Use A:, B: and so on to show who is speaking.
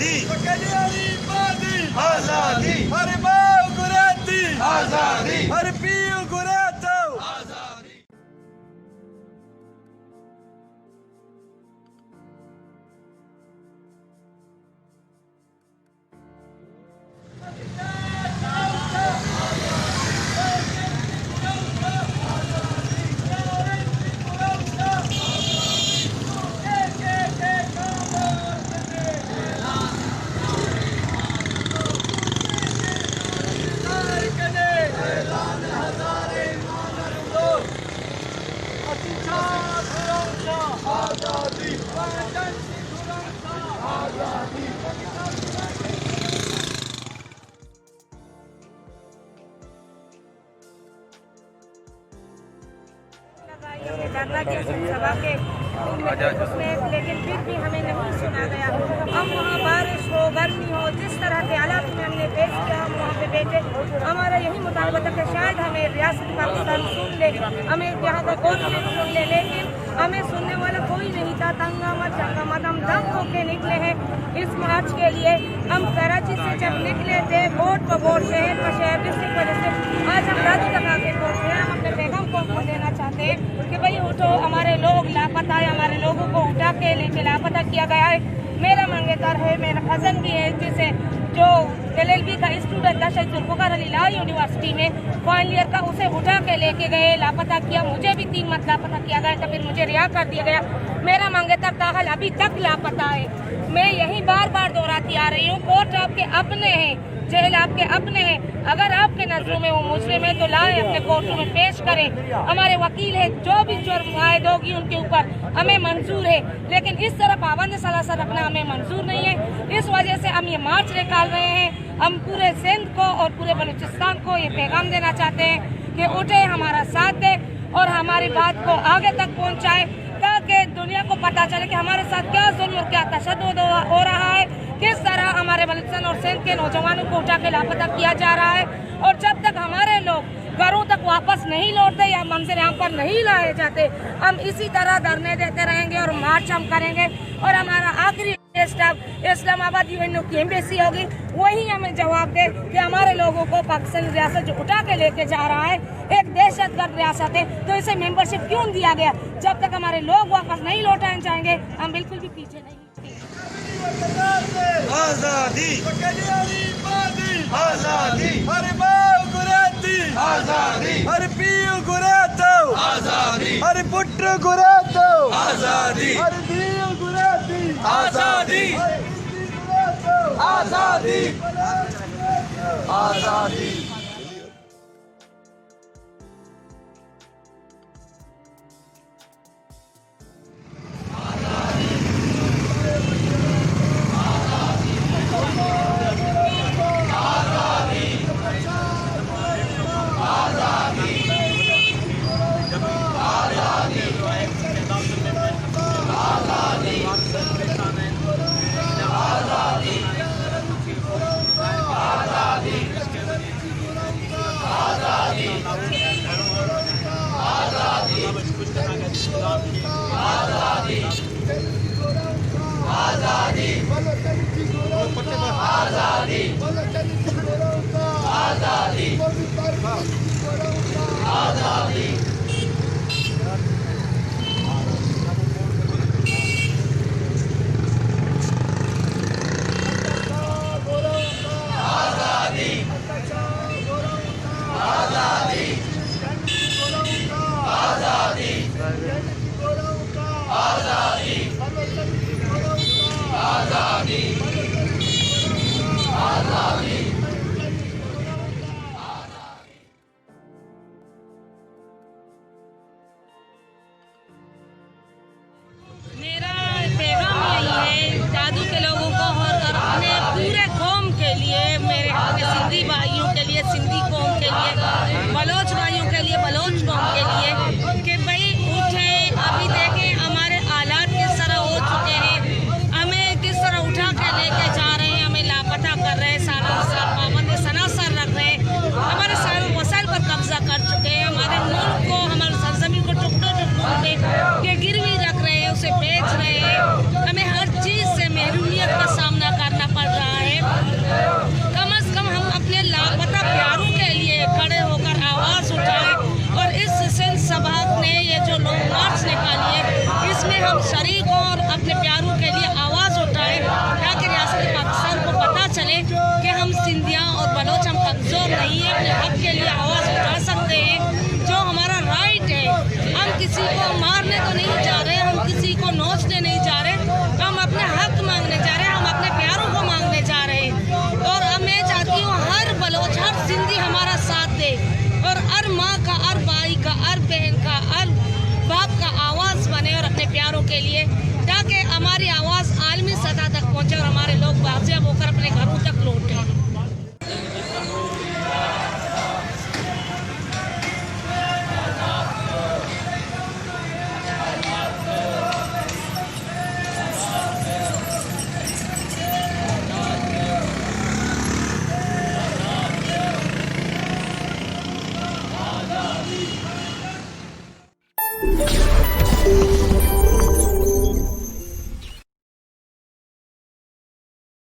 A: आजादी
B: कल्याणी पादी
A: आजादी
B: हर माव गुराती
A: आजादी
B: हर पीव गुरातो
A: आजादी
C: धरना के सभा के उसमें लेकिन फिर भी हमें नहीं सुना गया। हम वहाँ बारिश हो गर्मी हो जिस तरह के हालात में हमने पेश किया हम वहाँ पे बैठे। हमारा यही मुतालबा था कि शायद हमें रियासत पाकिस्तान सुन ले, हमें यहाँ का गवर्नमेंट सुन ले, लेकिन हमें सुनने वाला कोई नहीं था। तंगामत चंगामत हम दंग होके निकले हैं इस मार्च के लिए। हम कराची से जब निकले थे बोर्ड पर बोर्ड शहर पर शहर डिस्ट्रिक्ट पर डिस्ट्रिक्ट, आज हम राजू तक आके पहुँचे हैं। हम अपने पैगाम को देना चाहते हैं कि भाई उठो, हमारे लोग लापता है, हमारे लोगों को उठा के लेके लापता किया गया है। मेरा मंगेतर है, मेरा कज़न भी है जिसे जो LLB का स्टूडेंट था शहीद जुल्फ़िकार अली लॉ यूनिवर्सिटी में फाइनल ईयर का, उसे उठा के लेके गए, लापता किया। मुझे भी 3 मत लापता किया गया था, फिर मुझे रिहा कर दिया गया। मेरा मंगेतर ताहल अभी तक लापता है। मैं यही बार बार दोहराती आ रही हूँ, कोर्ट आपके अपने हैं, जेल आपके अपने हैं। अगर आपके नजरों में वो मुजरिम है तो लाए अपने कोर्टों में पेश करें। हमारे वकील है, जो भी जुर्म आयद होगी उनके ऊपर हमें मंजूर है, लेकिन इस तरह पाबंद सलासत रखना हमें मंजूर नहीं है। इस वजह से हम ये मार्च निकाल रहे हैं। हम पूरे सिंध को और पूरे बलूचिस्तान को ये पैगाम देना चाहते हैं कि उठे, हमारा साथ दे और हमारी बात को आगे तक पहुँचाए, ताकि दुनिया को पता चले कि हमारे साथ क्या जुल्म और क्या तशद्दुद हो रहा है, किस तरह हमारे बलूचिस्तान और सिंध के नौजवानों को उठा के लापता किया जा रहा है। और जब तक हमारे लोग घरों तक वापस नहीं लौटते या मंजिल यहाँ पर नहीं लाए जाते, हम इसी तरह धरने देते रहेंगे और मार्च हम करेंगे। और हमारा आखिरी स्टेप इस्लामाबाद UN की एम्बेसी होगी, वही हमें जवाब दे कि हमारे लोगों को पाकिस्तान रियासत जो उठा के लेके जा रहा है एक दहशतगर्द रियासत है, तो इसे मेंबरशिप क्यों दिया गया। जब तक हमारे लोग वापस नहीं लौटाए जाएंगे हम बिल्कुल भी पीछे नहीं।
A: आजादी
B: कल्याणी पादी
A: आजादी
B: हर माव गुराती
A: आजादी
B: हर पीव गुरातो
A: आजादी
B: हर पुत्र गुरातो
A: आजादी
B: हर दीव गुराती
A: आजादी
B: हर हिंदी गुरातो
A: आजादी आजादी
C: लोग बाजियाब होकर अपने घरों तक लौटे।